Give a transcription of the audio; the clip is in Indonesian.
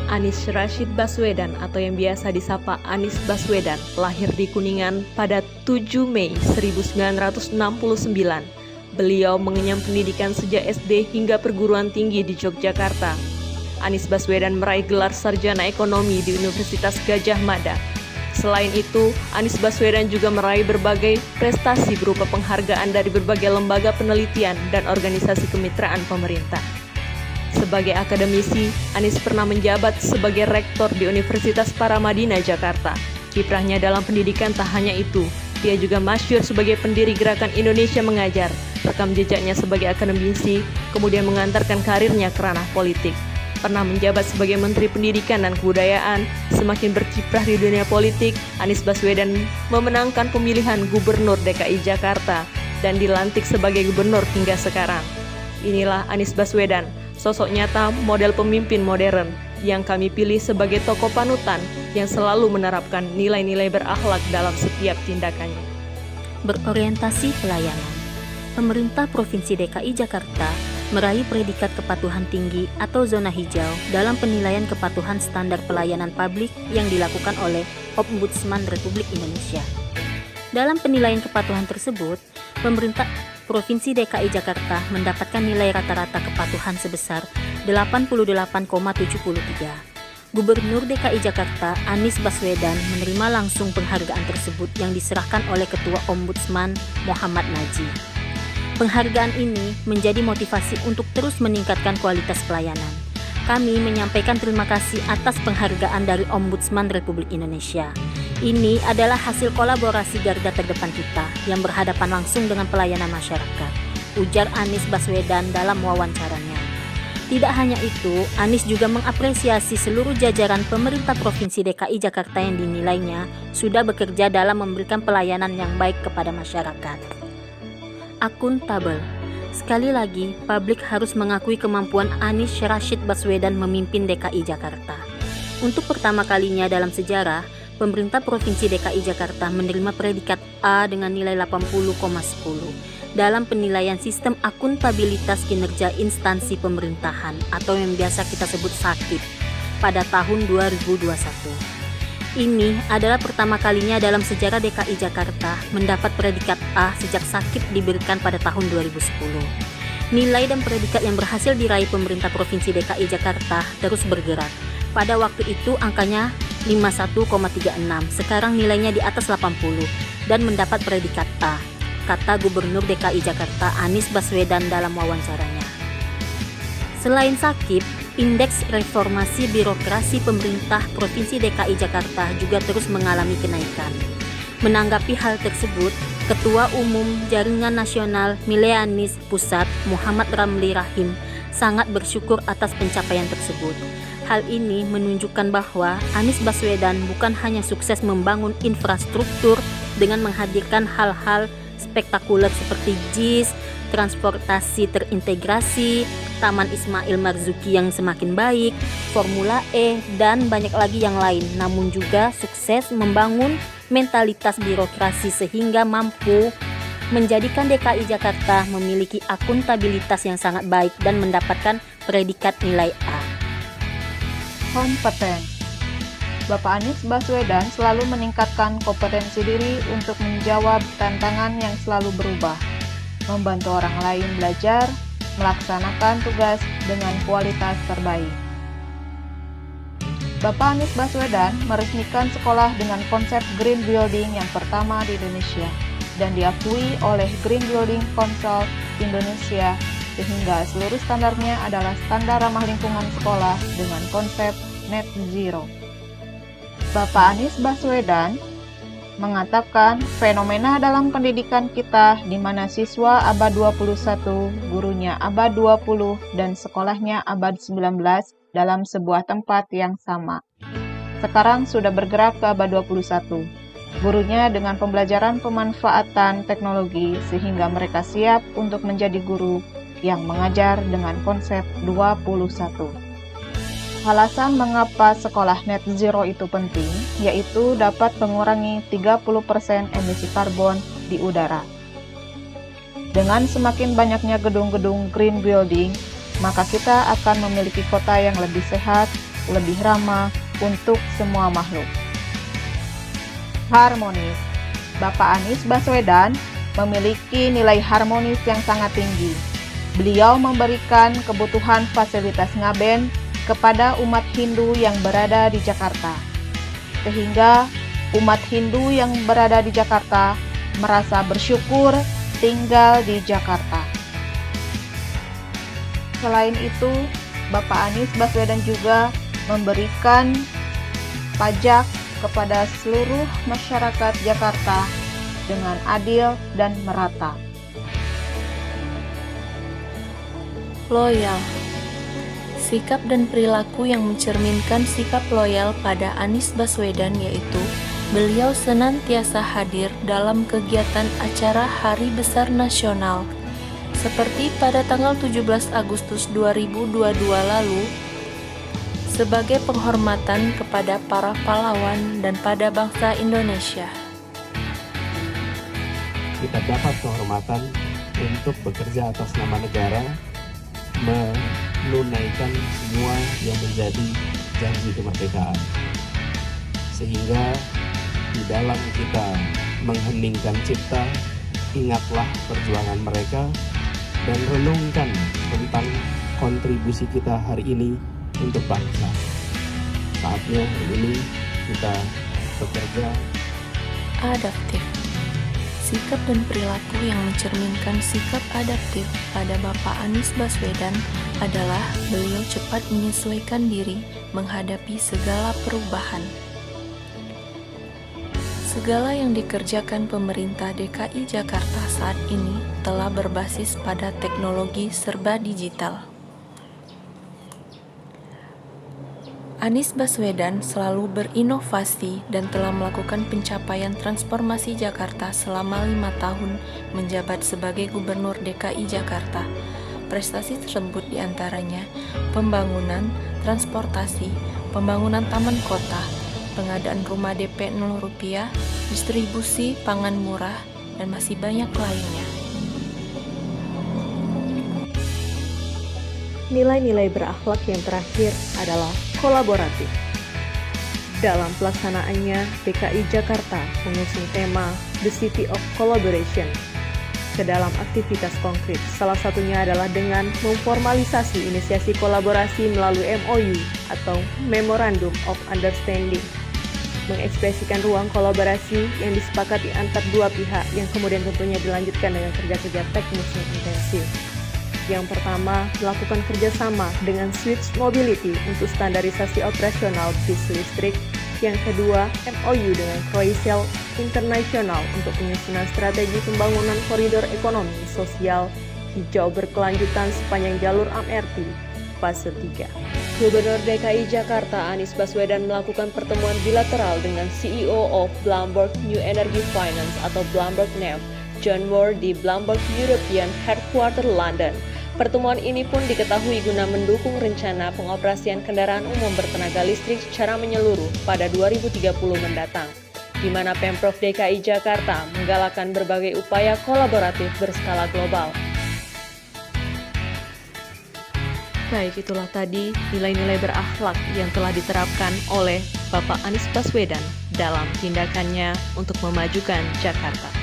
Anies Rashid Baswedan atau yang biasa disapa Anies Baswedan lahir di Kuningan pada 7 Mei 1969. Beliau mengenyam pendidikan sejak SD hingga perguruan tinggi di Yogyakarta. Anies Baswedan meraih gelar sarjana ekonomi di Universitas Gadjah Mada. Selain itu, Anies Baswedan juga meraih berbagai prestasi berupa penghargaan dari berbagai lembaga penelitian dan organisasi kemitraan pemerintah. Sebagai akademisi, Anies pernah menjabat sebagai rektor di Universitas Paramadina, Jakarta. Kiprahnya dalam pendidikan tak hanya itu, dia juga masyhur sebagai pendiri Gerakan Indonesia Mengajar. Rekam jejaknya sebagai akademisi, kemudian mengantarkan karirnya ke ranah politik. Pernah menjabat sebagai Menteri Pendidikan dan Kebudayaan, semakin berkiprah di dunia politik, Anies Baswedan memenangkan pemilihan Gubernur DKI Jakarta dan dilantik sebagai gubernur hingga sekarang. Inilah Anies Baswedan, sosok nyata model pemimpin modern yang kami pilih sebagai tokoh panutan yang selalu menerapkan nilai-nilai berakhlak dalam setiap tindakannya. Berorientasi pelayanan. Pemerintah Provinsi DKI Jakarta meraih predikat kepatuhan tinggi atau zona hijau dalam penilaian kepatuhan standar pelayanan publik yang dilakukan oleh Ombudsman Republik Indonesia. Dalam penilaian kepatuhan tersebut, pemerintah Provinsi DKI Jakarta mendapatkan nilai rata-rata kepatuhan sebesar 88,73. Gubernur DKI Jakarta Anies Baswedan menerima langsung penghargaan tersebut yang diserahkan oleh Ketua Ombudsman Muhammad Najih. Penghargaan ini menjadi motivasi untuk terus meningkatkan kualitas pelayanan. Kami menyampaikan terima kasih atas penghargaan dari Ombudsman Republik Indonesia. Ini adalah hasil kolaborasi garda terdepan kita yang berhadapan langsung dengan pelayanan masyarakat, ujar Anies Baswedan dalam wawancaranya. Tidak hanya itu, Anies juga mengapresiasi seluruh jajaran pemerintah Provinsi DKI Jakarta yang dinilainya sudah bekerja dalam memberikan pelayanan yang baik kepada masyarakat. Akuntabel. Sekali lagi, publik harus mengakui kemampuan Anies Rashid Baswedan memimpin DKI Jakarta. Untuk pertama kalinya dalam sejarah, pemerintah Provinsi DKI Jakarta menerima predikat A dengan nilai 80,10 dalam penilaian sistem akuntabilitas kinerja instansi pemerintahan atau yang biasa kita sebut SAKIP pada tahun 2021. Ini adalah pertama kalinya dalam sejarah DKI Jakarta mendapat predikat A sejak SAKIP diberikan pada tahun 2010. Nilai dan predikat yang berhasil diraih pemerintah Provinsi DKI Jakarta terus bergerak. Pada waktu itu angkanya 51,36, sekarang nilainya di atas 80 dan mendapat predikat A, kata Gubernur DKI Jakarta Anies Baswedan dalam wawancaranya. Selain SAKIP, Indeks Reformasi Birokrasi Pemerintah Provinsi DKI Jakarta juga terus mengalami kenaikan. Menanggapi hal tersebut, Ketua Umum Jaringan Nasional Milenialis Pusat Muhammad Ramli Rahim sangat bersyukur atas pencapaian tersebut. Hal ini menunjukkan bahwa Anies Baswedan bukan hanya sukses membangun infrastruktur dengan menghadirkan hal-hal spektakuler seperti JIS, transportasi terintegrasi, Taman Ismail Marzuki yang semakin baik, Formula E, dan banyak lagi yang lain, namun juga sukses membangun mentalitas birokrasi sehingga mampu menjadikan DKI Jakarta memiliki akuntabilitas yang sangat baik dan mendapatkan predikat nilai A. Kompeten. Bapak Anies Baswedan selalu meningkatkan kompetensi diri untuk menjawab tantangan yang selalu berubah, membantu orang lain belajar, melaksanakan tugas dengan kualitas terbaik. Bapak Anies Baswedan meresmikan sekolah dengan konsep Green Building yang pertama di Indonesia dan diakui oleh Green Building Council Indonesia sehingga seluruh standarnya adalah standar ramah lingkungan sekolah dengan konsep Net Zero. Bapak Anies Baswedan mengatakan fenomena dalam pendidikan kita di mana siswa abad 21, gurunya abad 20, dan sekolahnya abad 19 dalam sebuah tempat yang sama. Sekarang sudah bergerak ke abad 21. Gurunya dengan pembelajaran pemanfaatan teknologi sehingga mereka siap untuk menjadi guru yang mengajar dengan konsep 21. Alasan mengapa sekolah net zero itu penting, yaitu dapat mengurangi 30% emisi karbon di udara. Dengan semakin banyaknya gedung-gedung green building, maka kita akan memiliki kota yang lebih sehat, lebih ramah untuk semua makhluk. Harmonis. Bapak Anies Baswedan memiliki nilai harmonis yang sangat tinggi. Beliau memberikan kebutuhan fasilitas ngaben kepada umat Hindu yang berada di Jakarta, sehingga umat Hindu yang berada di Jakarta merasa bersyukur tinggal di Jakarta. Selain itu, Bapak Anies Baswedan juga memberikan pajak kepada seluruh masyarakat Jakarta dengan adil dan merata. Loyal. Sikap dan perilaku yang mencerminkan sikap loyal pada Anies Baswedan yaitu beliau senantiasa hadir dalam kegiatan acara Hari Besar Nasional seperti pada tanggal 17 Agustus 2022 lalu sebagai penghormatan kepada para pahlawan dan pada bangsa Indonesia. Kita dapat kehormatan untuk bekerja atas nama negara, menunaikan semua yang menjadi janji kemerdekaan. Sehingga di dalam kita mengheningkan cipta, ingatlah perjuangan mereka dan renungkan tentang kontribusi kita hari ini untuk bangsa. Saatnya hari ini kita bekerja Adaptif. Sikap dan perilaku yang mencerminkan sikap adaptif pada Bapak Anies Baswedan adalah beliau cepat menyesuaikan diri menghadapi segala perubahan. Segala yang dikerjakan pemerintah DKI Jakarta saat ini telah berbasis pada teknologi serba digital. Anies Baswedan selalu berinovasi dan telah melakukan pencapaian transformasi Jakarta selama 5 tahun menjabat sebagai Gubernur DKI Jakarta. Prestasi tersebut diantaranya pembangunan transportasi, pembangunan taman kota, pengadaan rumah DP 0 rupiah, distribusi pangan murah, dan masih banyak lainnya. Nilai-nilai berakhlak yang terakhir adalah kolaboratif. Dalam pelaksanaannya, DKI Jakarta mengusung tema The City of Collaboration ke dalam aktivitas konkret. Salah satunya adalah dengan memformalisasi inisiasi kolaborasi melalui MOU atau Memorandum of Understanding, mengekspresikan ruang kolaborasi yang disepakati antar dua pihak yang kemudian tentunya dilanjutkan dengan kerja-kerja teknis yang intensif. Yang pertama, melakukan kerjasama dengan Switch Mobility untuk standarisasi operasional bis listrik. Yang kedua, MOU dengan Croisiel International untuk penyusunan strategi pembangunan koridor ekonomi sosial hijau berkelanjutan sepanjang jalur MRT fase 3. Gubernur DKI Jakarta Anies Baswedan melakukan pertemuan bilateral dengan CEO of Bloomberg New Energy Finance atau Bloomberg NEF, John Moore di Bloomberg European Headquarter London. Pertemuan ini pun diketahui guna mendukung rencana pengoperasian kendaraan umum bertenaga listrik secara menyeluruh pada 2030 mendatang, di mana Pemprov DKI Jakarta menggalakkan berbagai upaya kolaboratif berskala global. Baik, itulah tadi nilai-nilai berakhlak yang telah diterapkan oleh Bapak Anies Baswedan dalam tindakannya untuk memajukan Jakarta.